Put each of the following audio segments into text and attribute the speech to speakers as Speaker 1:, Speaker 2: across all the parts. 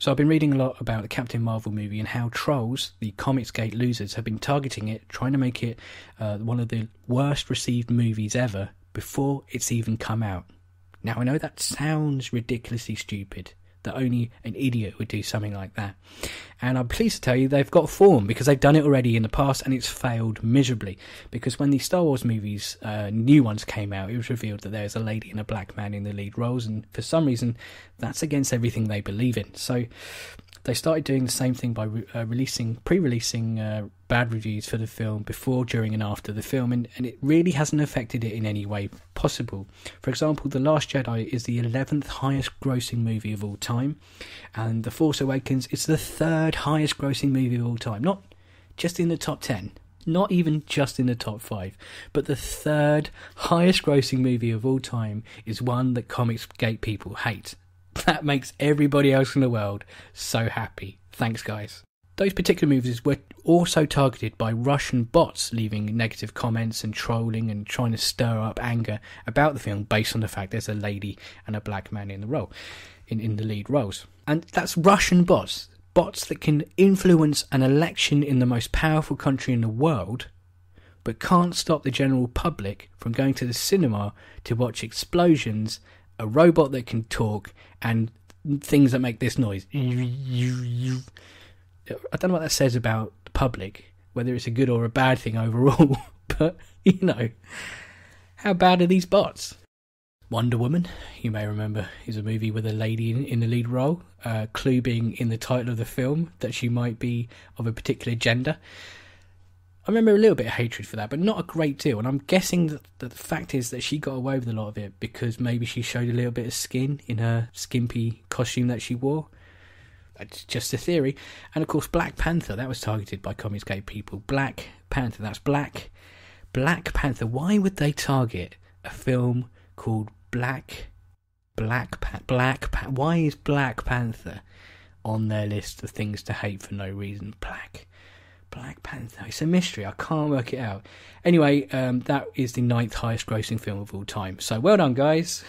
Speaker 1: So I've been reading a lot about the Captain Marvel movie and how trolls, the Comicsgate losers, have been targeting it, trying to make it one of the worst received movies ever before it's even come out. Now I know that sounds ridiculously stupid, that only an idiot would do something like that. And I'm pleased to tell you they've got form, because they've done it already in the past and it's failed miserably. Because when the Star Wars movies, new ones came out, it was revealed that there's a lady and a black man in the lead roles, and for some reason that's against everything they believe in. So they started doing the same thing by pre-releasing bad reviews for the film before, during and after the film, and it really hasn't affected it in any way possible. For example, The Last Jedi is the 11th highest grossing movie of all time, and The Force Awakens is the 3rd highest grossing movie of all time. Not just in the top 10, not even just in the top 5, but the 3rd highest grossing movie of all time is one that Comicsgate people hate. That makes everybody else in the world so happy. Thanks, guys. Those particular movies were also targeted by Russian bots leaving negative comments and trolling and trying to stir up anger about the film based on the fact there's a lady and a black man in the role, in the lead roles. And that's Russian bots that can influence an election in the most powerful country in the world, but can't stop the general public from going to the cinema to watch explosions, a robot that can talk, and things that make this noise. I don't know what that says about the public, whether it's a good or a bad thing overall, but, you know, how bad are these bots? Wonder Woman, you may remember, is a movie with a lady in the lead role, clue being in the title of the film that she might be of a particular gender. I remember a little bit of hatred for that, but not a great deal, and I'm guessing that the fact is that she got away with a lot of it because maybe she showed a little bit of skin in her skimpy costume that she wore. It's just a theory. And of course Black Panther, that was targeted by Comicsgate people. Black Panther, that's Black Panther. Why would they target a film called Why is Black Panther on their list of things to hate for no reason? Black Panther, it's a mystery, I can't work it out. Anyway, that is the 9th highest grossing film of all time, so well done, guys.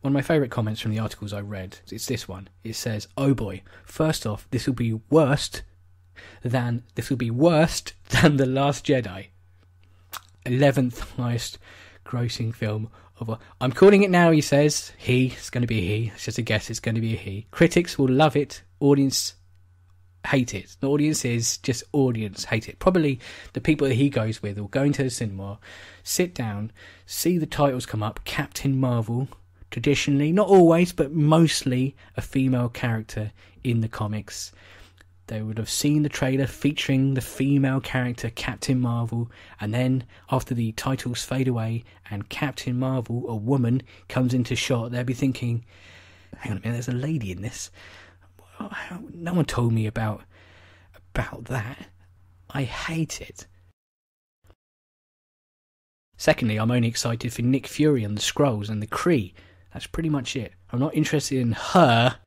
Speaker 1: One of my favourite comments from the articles I read, it's this one. It says, "Oh boy, first off, this will be worse than The Last Jedi. 11th highest grossing film of all." I'm calling it now, he says. It's going to be a he. It's just a guess, it's going to be a he. Critics will love it. Audience hate it. The audience is just audience hate it. Probably the people that he goes with will go into the cinema, sit down, see the titles come up, Captain Marvel, traditionally, not always, but mostly a female character in the comics. They would have seen the trailer featuring the female character Captain Marvel, and then after the titles fade away and Captain Marvel, a woman, comes into shot, they'll be thinking, hang on a minute, there's a lady in this. No one told me about that. I hate it. Secondly, I'm only excited for Nick Fury and the Skrulls and the Kree. That's pretty much it. I'm not interested in her.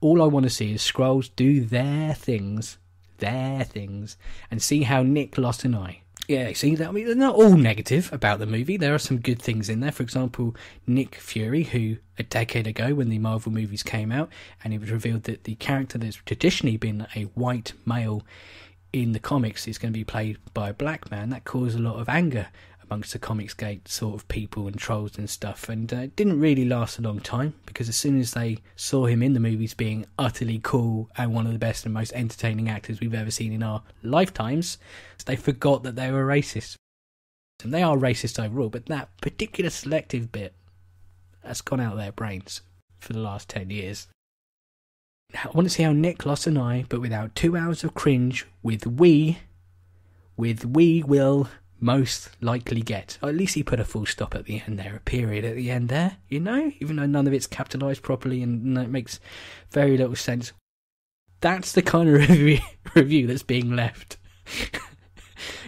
Speaker 1: All I want to see is Skrulls do their things, and see how Nick lost an eye. Yeah, see, they're not all negative about the movie. There are some good things in there. For example, Nick Fury, who a decade ago when the Marvel movies came out, and it was revealed that the character that's traditionally been a white male in the comics is going to be played by a black man. That caused a lot of anger amongst the Comicsgate sort of people and trolls and stuff, and it didn't really last a long time, because as soon as they saw him in the movies being utterly cool and one of the best and most entertaining actors we've ever seen in our lifetimes, they forgot that they were racist. And they are racist overall, but that particular selective bit has gone out of their brains for the last 10 years. Now, I want to see how Nick lost an eye, but without 2 hours of cringe we will most likely get. Or at least he put a full stop at the end there, a period at the end there, you know, even though none of it's capitalised properly and it makes very little sense. That's the kind of review that's being left.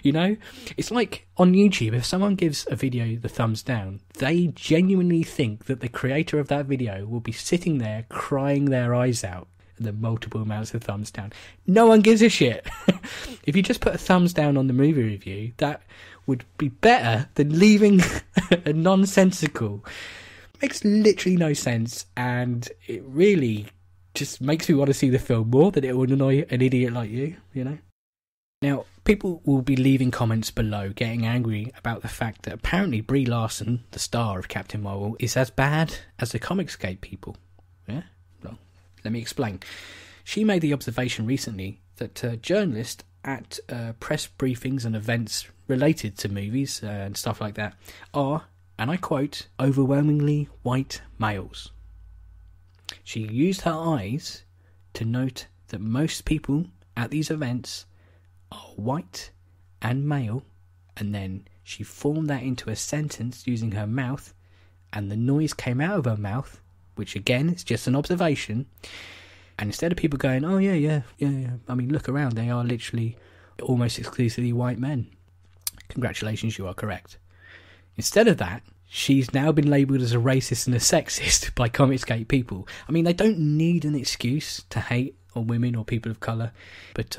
Speaker 1: You know, it's like on YouTube, if someone gives a video the thumbs down, they genuinely think that the creator of that video will be sitting there crying their eyes out. and then multiple amounts of thumbs down. No one gives a shit. If you just put a thumbs down on the movie review, that would be better than leaving a nonsensical. Makes literally no sense, and it really just makes me want to see the film more than it would annoy an idiot like you, you know? Now, people will be leaving comments below getting angry about the fact that apparently Brie Larson, the star of Captain Marvel, is as bad as the Comicsgate people. Yeah? Well, let me explain. She made the observation recently that journalists at press briefings and events related to movies and stuff like that are, and I quote, overwhelmingly white males. She used her eyes to note that most people at these events are white and male, and then she formed that into a sentence using her mouth, and the noise came out of her mouth, which again is just an observation. And instead of people going, oh yeah, I mean, look around, they are literally almost exclusively white men. Congratulations, you are correct. Instead of that, she's now been labelled as a racist and a sexist by Comicsgate people. I mean, they don't need an excuse to hate on women or people of colour, but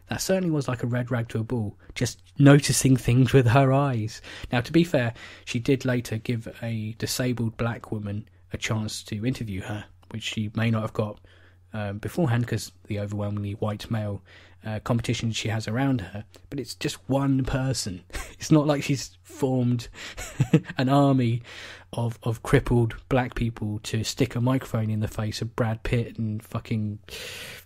Speaker 1: that certainly was like a red rag to a bull, just noticing things with her eyes. Now, to be fair, she did later give a disabled black woman a chance to interview her, which she may not have got beforehand because the overwhelmingly white male competition she has around her. But it's just one person. It's not like she's formed an army of crippled black people to stick a microphone in the face of Brad Pitt and fucking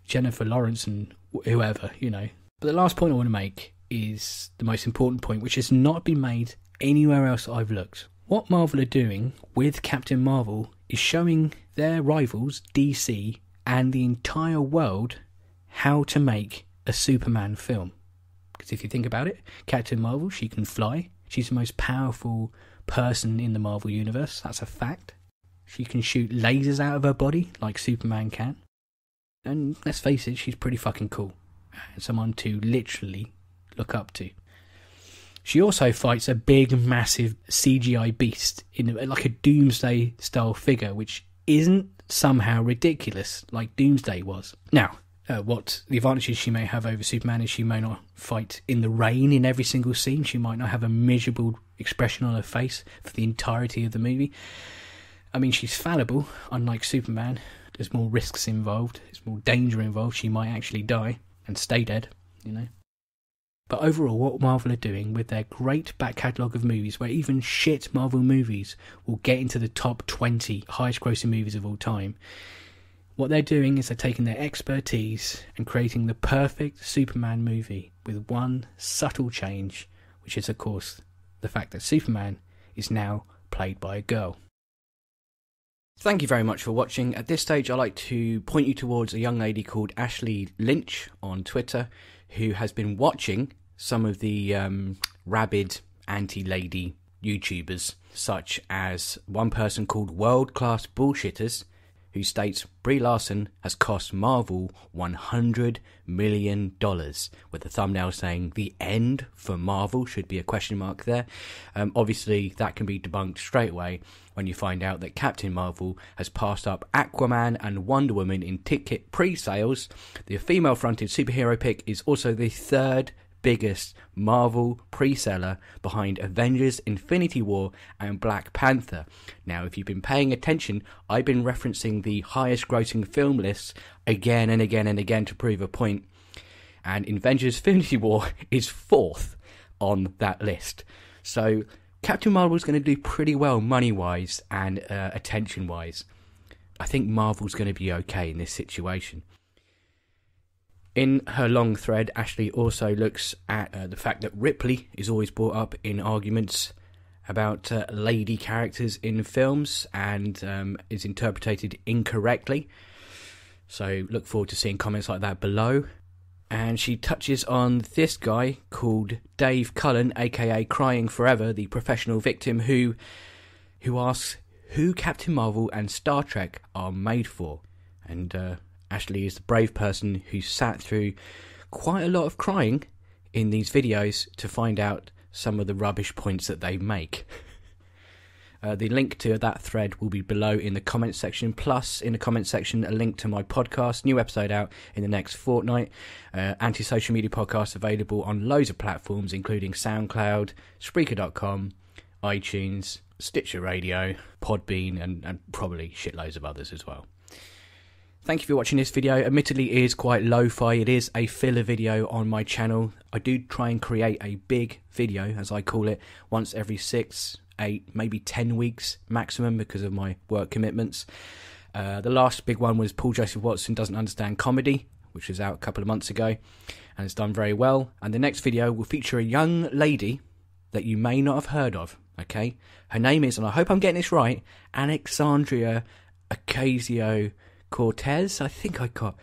Speaker 1: Jennifer Lawrence and whoever, you know. But the last point I want to make is the most important point, which has not been made anywhere else I've looked. What Marvel are doing with Captain Marvel is showing their rivals, DC, and the entire world how to make a Superman film. Because if you think about it, Captain Marvel, she can fly. She's the most powerful person in the Marvel Universe. That's a fact. She can shoot lasers out of her body like Superman can. And let's face it, she's pretty fucking cool. And someone to literally look up to. She also fights a big, massive CGI beast in like a Doomsday style figure, which isn't somehow ridiculous like Doomsday was. Now, what the advantages she may have over Superman is she may not fight in the rain in every single scene. She might not have a miserable expression on her face for the entirety of the movie. I mean, she's fallible, unlike Superman. There's more risks involved. There's more danger involved. She might actually die and stay dead, you know. But overall, what Marvel are doing with their great back catalogue of movies, where even shit Marvel movies will get into the top 20 highest grossing movies of all time, what they're doing is they're taking their expertise and creating the perfect Superman movie with one subtle change, which is, of course, the fact that Superman is now played by a girl. Thank you very much for watching. At this stage, I'd like to point you towards a young lady called Ashley Lynch on Twitter, who has been watching some of the rabid anti-lady YouTubers, such as one person called World Class Bullshitters, who states Brie Larson has cost Marvel $100 million, with the thumbnail saying the end for Marvel should be a question mark there. Obviously, that can be debunked straight away when you find out that Captain Marvel has passed up Aquaman and Wonder Woman in ticket pre-sales. The female-fronted superhero pick is also the third biggest Marvel pre-seller behind Avengers Infinity War and Black Panther. Now, if you've been paying attention, I've been referencing the highest grossing film lists again and again and again to prove a point, and Avengers Infinity War is fourth on that list. So Captain Marvel's going to do pretty well money-wise and attention-wise. I think Marvel's going to be okay in this situation. In her long thread, Ashley also looks at the fact that Ripley is always brought up in arguments about lady characters in films and is interpreted incorrectly. So look forward to seeing comments like that below. And she touches on this guy called Dave Cullen, aka Crying Forever, the professional victim who asks who Captain Marvel and Star Trek are made for. And Ashley is the brave person who sat through quite a lot of crying in these videos to find out some of the rubbish points that they make. The link to that thread will be below in the comments section, plus in the comments section a link to my podcast, new episode out in the next fortnight. Anti-social media podcast available on loads of platforms, including SoundCloud, Spreaker.com, iTunes, Stitcher Radio, Podbean, and probably shitloads of others as well. Thank you for watching this video. Admittedly, it is quite lo-fi. It is a filler video on my channel. I do try and create a big video, as I call it, once every 6, 8, maybe 10 weeks maximum because of my work commitments. The last big one was Paul Joseph Watson Doesn't Understand Comedy, which was out a couple of months ago, and it's done very well. And the next video will feature a young lady that you may not have heard of, okay? Her name is, and I hope I'm getting this right, Alexandria Ocasio-Cortez, I think I got.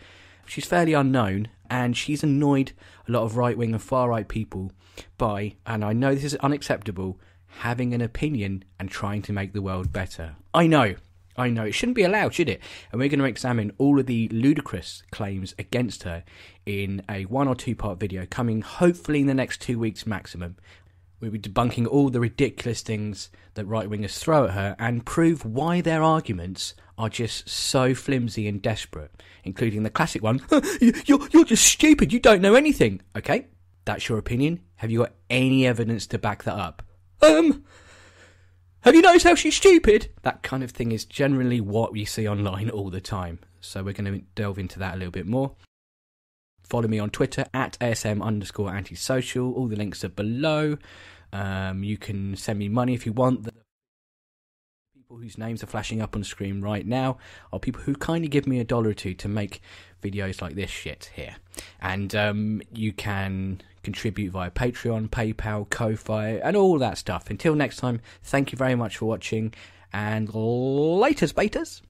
Speaker 1: She's fairly unknown, and she's annoyed a lot of right-wing and far-right people by, and I know this is unacceptable, having an opinion and trying to make the world better. I know, it shouldn't be allowed, should it? And we're going to examine all of the ludicrous claims against her in a 1 or 2 part video coming hopefully in the next 2 weeks maximum. We'll be debunking all the ridiculous things that right-wingers throw at her and prove why their arguments are just so flimsy and desperate, including the classic one, you're just stupid, you don't know anything. Okay, that's your opinion. Have you got any evidence to back that up? Have you noticed how she's stupid? That kind of thing is generally what we see online all the time. So we're going to delve into that a little bit more. Follow me on Twitter at ASM_antisocial. All the links are below. You can send me money if you want. The people whose names are flashing up on the screen right now are people who kindly give me $1 or $2 to make videos like this shit here. And you can contribute via Patreon, PayPal, Ko-Fi, and all that stuff. Until next time, thank you very much for watching, and laters, betas.